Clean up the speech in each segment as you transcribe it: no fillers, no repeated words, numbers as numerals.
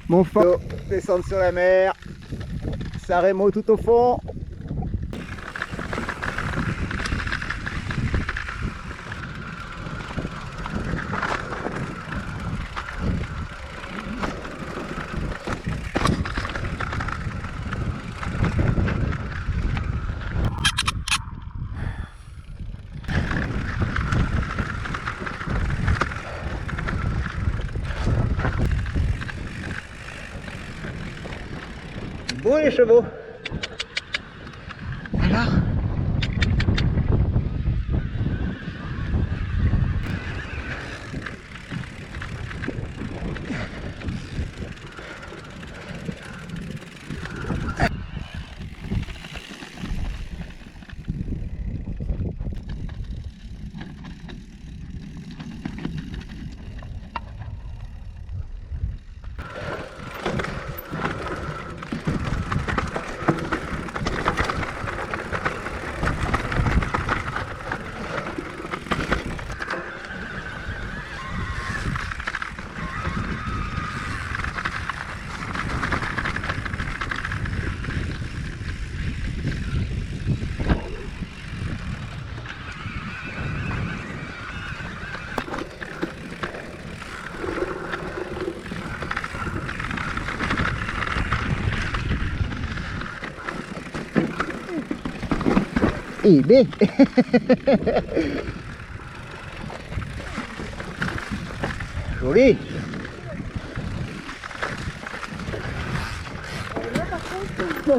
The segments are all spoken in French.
Mon phare, descendre sur la mer. Saremo tout au fond. Bon les chevaux. Alors et B. Joli.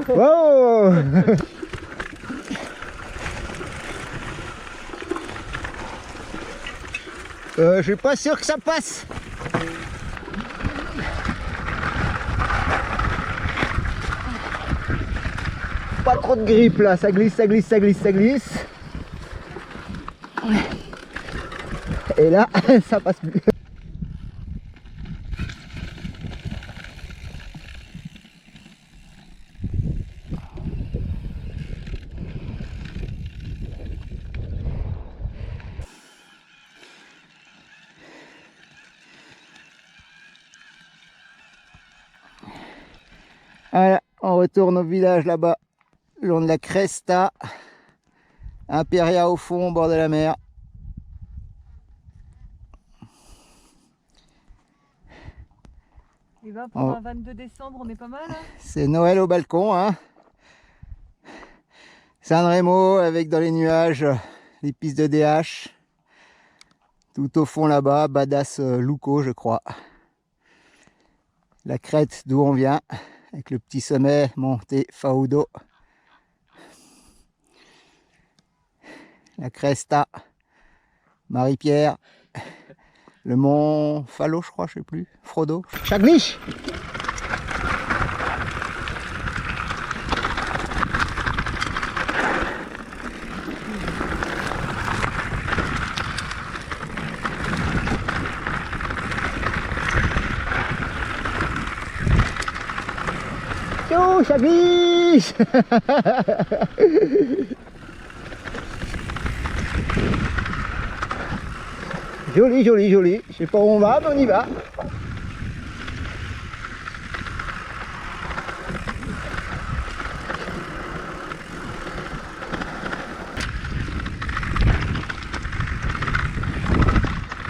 Wow. Je suis pas sûr que ça passe. Pas trop de grippe là, ça glisse, ça glisse, ça glisse, ça glisse. Et là, ça passe plus. Voilà, on retourne au village là-bas, le long de la Cresta. Imperia au fond, au bord de la mer. Et ben pour un 22 décembre, on est pas mal. Hein, c'est Noël au balcon. Hein. Sanremo avec dans les nuages les pistes de DH. Tout au fond là-bas, Badass Luco je crois. La crête d'où on vient, avec le petit sommet Monte Faudo. La Cresta, Marie-Pierre, le mont Falo je crois, je sais plus, Frodo. Chaglich. Oh, Chaglich. Joli, joli, joli. Je sais pas où on va, mais on y va.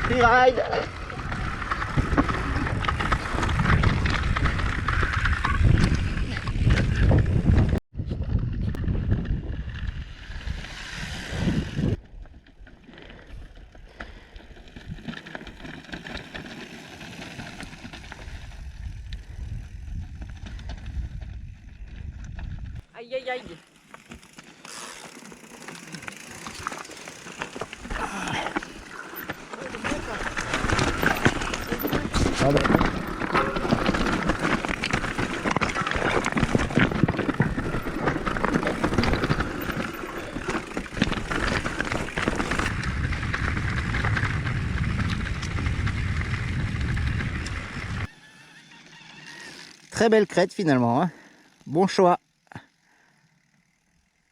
Freeride. aïe aïe aïe. Ah ben. Très belle crête finalement, hein. Bon choix.